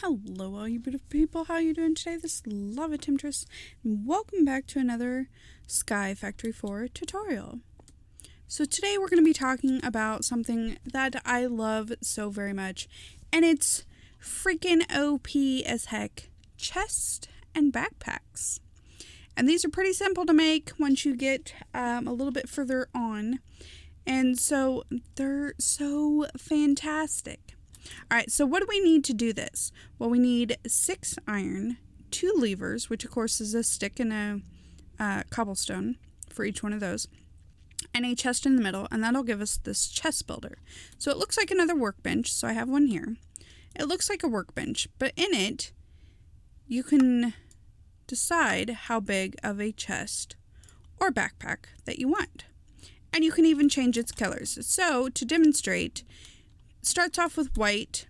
Hello all you beautiful people, how are you doing today? This is Lava Temptress, and welcome back to another Sky Factory 4 tutorial. So today we're going to be talking about something that I love so very much, and it's freaking OP as heck, chests and backpacks. And these are pretty simple to make once you get a little bit further on, and so they're so fantastic. Alright, so what do we need to do this? Well, we need 6 iron, 2 levers, which of course is a stick and a cobblestone for each one of those, and a chest in the middle, and that'll give us this chest builder. So it looks like another workbench, so I have one here. It looks like a workbench, but in it, you can decide how big of a chest or backpack that you want. And you can even change its colors. So, to demonstrate, starts off with white,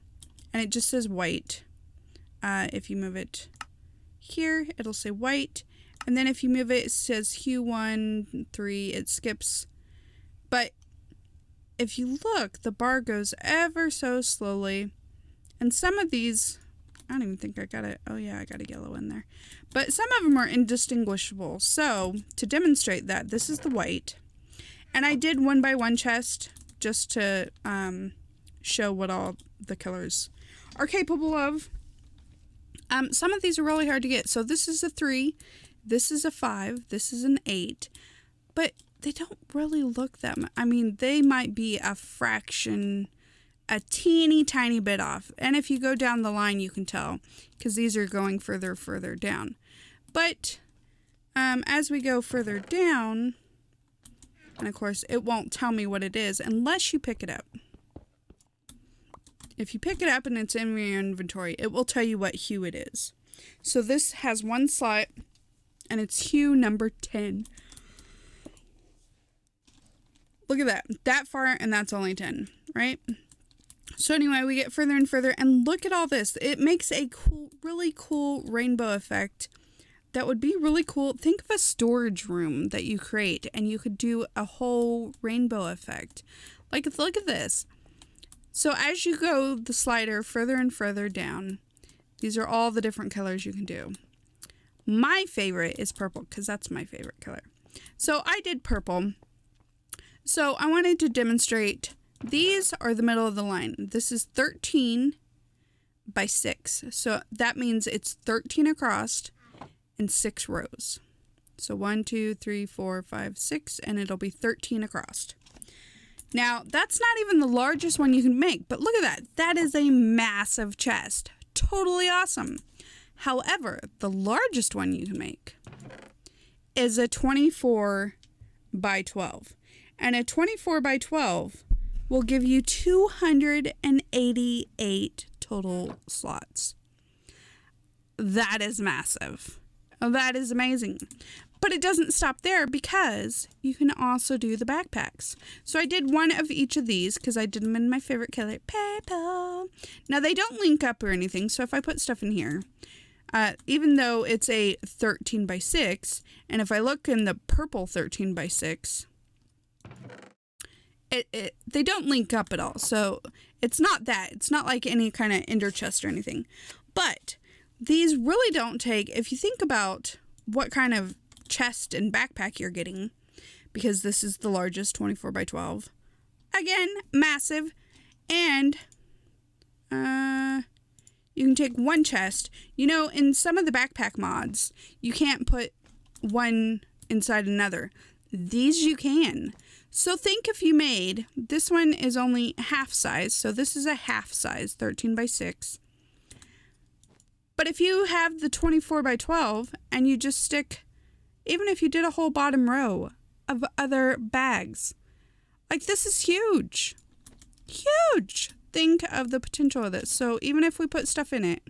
and it just says white. If you move it here, it'll say white, and then if you move it, it says hue 1, 3, it skips. But if you look, the bar goes ever so slowly, and some of these, I don't even think I got it. Oh yeah, I got a yellow in there. But some of them are indistinguishable. So to demonstrate that, this is the white, and I did 1 by 1 chest just to show what all the colors are capable of. Some of these are really hard to get. So this is a 3, this is a 5, this is an 8, but they don't really look them. I mean, they might be a fraction, a teeny tiny bit off. And if you go down the line, you can tell because these are going further down. But as we go further down, and of course, it won't tell me what it is unless you pick it up. If you pick it up and it's in your inventory, it will tell you what hue it is. So this has 1 slot, and it's hue number 10. Look at that. That far, and that's only 10, right? So anyway, we get further and further, and look at all this. It makes a cool, really cool rainbow effect that would be really cool. Think of a storage room that you create, and you could do a whole rainbow effect. Like, look at this. So as you go the slider further and further down, these are all the different colors you can do. My favorite is purple because that's my favorite color. So I did purple. So I wanted to demonstrate, these are the middle of the line. This is 13 by 6. So that means it's 13 across and 6 rows. So 1, 2, 3, 4, 5, 6, and it'll be 13 across. Now, that's not even the largest one you can make, but look at that. That is a massive chest. Totally awesome. However, the largest one you can make is a 24 by 12. And a 24 by 12 will give you 288 total slots. That is massive. That is amazing. But it doesn't stop there because you can also do the backpacks. So I did 1 of each of these because I did them in my favorite color, purple. Now they don't link up or anything, so if I put stuff in here, even though it's a 13 by 6, and if I look in the purple 13 by 6, they don't link up at all. So it's not that. It's not like any kind of ender chest or anything. But these really don't take, if you think about what kind of chest and backpack you're getting, because this is the largest 24 by 12, again, massive, and you can take 1 chest. You know, in some of the backpack mods, you can't put one inside another. These you can. So think if you made, this one is only half size, so this is a half size, 13 by 6. But if you have the 24 by 12 and you just stick, even if you did a whole bottom row of other bags, like, this is huge. Huge. Think of the potential of this. So even if we put stuff in it,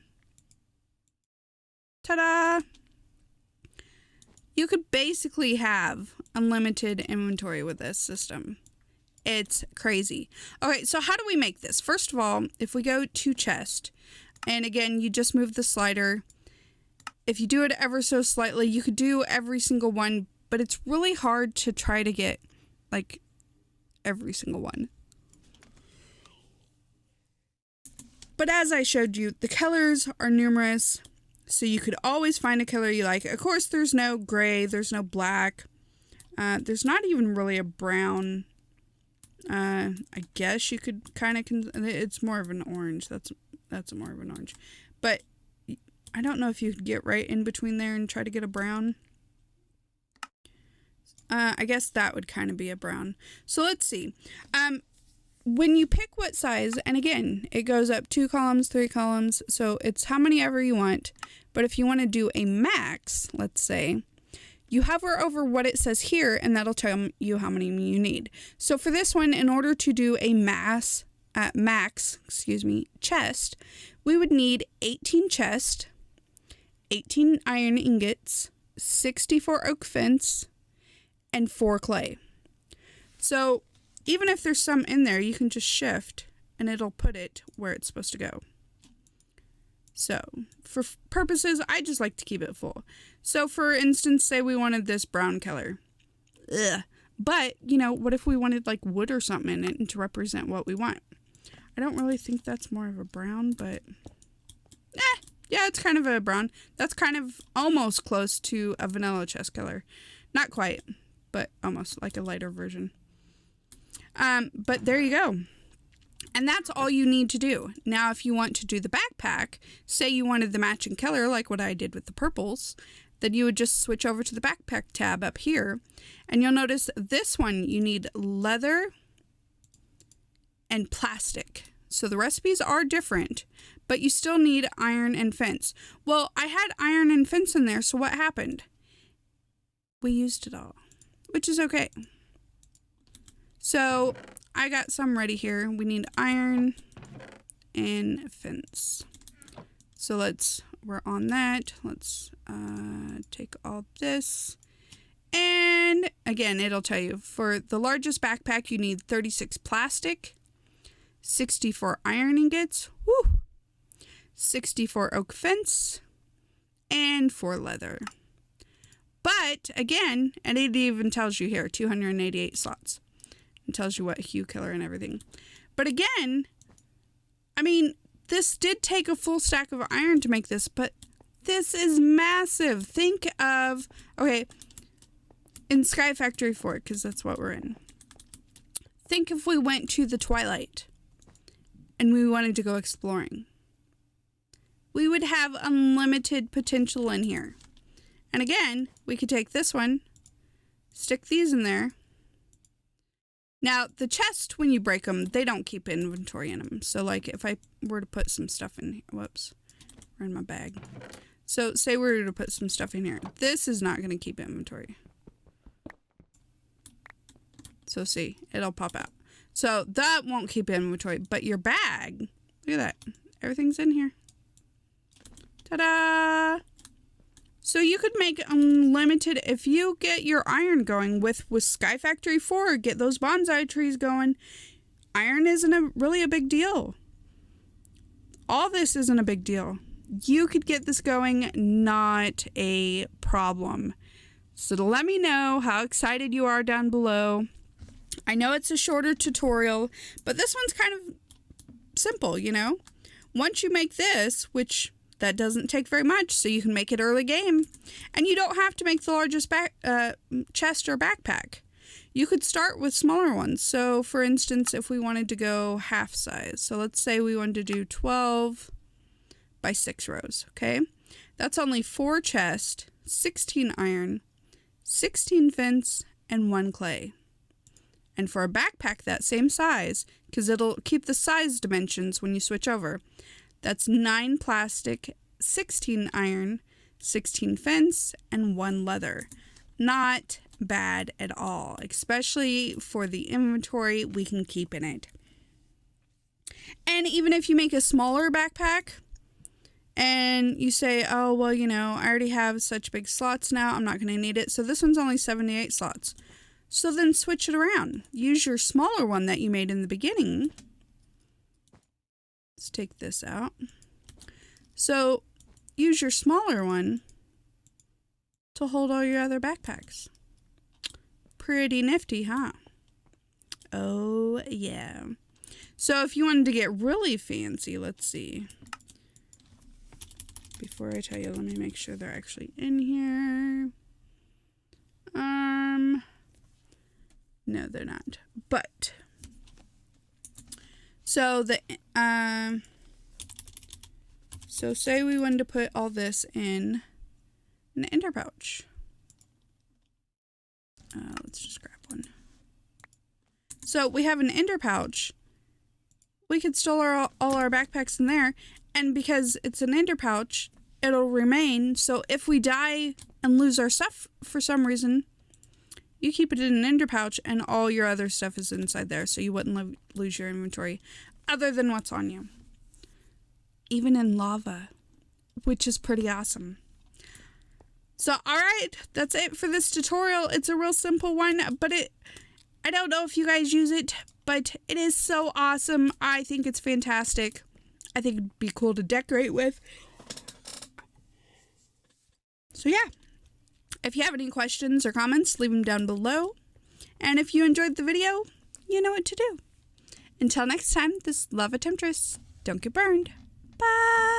ta-da! You could basically have unlimited inventory with this system. It's crazy. Okay, so how do we make this? First of all, if we go to chest, and again, you just move the slider. If you do it ever so slightly, you could do every single one, but it's really hard to try to get, like, every single one. But as I showed you, the colors are numerous, so you could always find a color you like. Of course, there's no gray, there's no black. There's not even really a brown. I guess you could kind of, it's more of an orange. That's more of an orange. But I don't know if you could get right in between there and try to get a brown. I guess that would kind of be a brown. So let's see. When you pick what size, and again, it goes up 2 columns, 3 columns, so it's how many ever you want. But if you want to do a max, let's say, you hover over what it says here, and that'll tell you how many you need. So for this one, in order to do a max, chest, we would need 18 chest, 18 iron ingots, 64 oak fence, and 4 clay. So even if there's some in there, you can just shift and it'll put it where it's supposed to go. So for purposes, I just like to keep it full. So for instance, say we wanted this brown color. Ugh. But, you know, what if we wanted like wood or something in it to represent what we want? I don't really think that's more of a brown, but yeah, it's kind of a brown. That's kind of almost close to a vanilla chest color. Not quite, but almost like a lighter version. But there you go. And that's all you need to do. Now, if you want to do the backpack, say you wanted the matching color, like what I did with the purples, then you would just switch over to the backpack tab up here. And you'll notice this one, you need leather and plastic. So the recipes are different, but you still need iron and fence. Well, I had iron and fence in there, so what happened? We used it all, which is okay. So I got some ready here. We need iron and fence. So we're on that. Let's take all this. And again, it'll tell you for the largest backpack, you need 36 plastic, 64 iron ingots, 64 oak fence, and 4 leather. But again, and it even tells you here, 288 slots. It tells you what hue color and everything. But again, I mean, this did take a full stack of iron to make this, but this is massive. Think of, okay, in Sky Factory 4, because that's what we're in. Think if we went to the Twilight and we wanted to go exploring. We would have unlimited potential in here. And again, we could take this one, stick these in there. Now, the chest, when you break them, they don't keep inventory in them. So, like, if I were to put some stuff in here, whoops, we're in my bag. So, say we were to put some stuff in here. This is not going to keep inventory. So, see, it'll pop out. So, that won't keep inventory. But your bag, look at that. Everything's in here. Ta-da! So you could make unlimited, if you get your iron going with Sky Factory 4, get those bonsai trees going. Iron isn't really a big deal. All this isn't a big deal. You could get this going, not a problem. So let me know how excited you are down below. I know it's a shorter tutorial, but this one's kind of simple, you know? Once you make this, which that doesn't take very much, so you can make it early game. And you don't have to make the largest chest or backpack. You could start with smaller ones. So, for instance, if we wanted to go half size. So, let's say we wanted to do 12 by 6 rows, okay? That's only 4 chest, 16 iron, 16 fence, and 1 clay. And for a backpack that same size, because it'll keep the size dimensions when you switch over, that's 9 plastic, 16 iron, 16 fence, and 1 leather. Not bad at all, especially for the inventory we can keep in it. And even if you make a smaller backpack and you say, oh, well, you know, I already have such big slots now, I'm not going to need it. So this one's only 78 slots. So then switch it around. Use your smaller one that you made in the beginning. Let's take this out. So use your smaller one to hold all your other backpacks. Pretty nifty, huh? Oh, yeah. So if you wanted to get really fancy, let's see. Before I tell you, let me make sure they're actually in here. No, they're not. But so so say we wanted to put all this in an ender pouch. Let's just grab one. So we have an ender pouch. We could store all our backpacks in there, and because it's an ender pouch, it'll remain. So if we die and lose our stuff for some reason, you keep it in an ender pouch and all your other stuff is inside there, so you wouldn't lose your inventory other than what's on you. Even in lava, which is pretty awesome. So, alright, that's it for this tutorial. It's a real simple one, but I don't know if you guys use it, but it is so awesome. I think it's fantastic. I think it'd be cool to decorate with. So yeah, if you have any questions or comments, leave them down below. And if you enjoyed the video, you know what to do. Until next time, this is Lava Temptress. Don't get burned. Bye!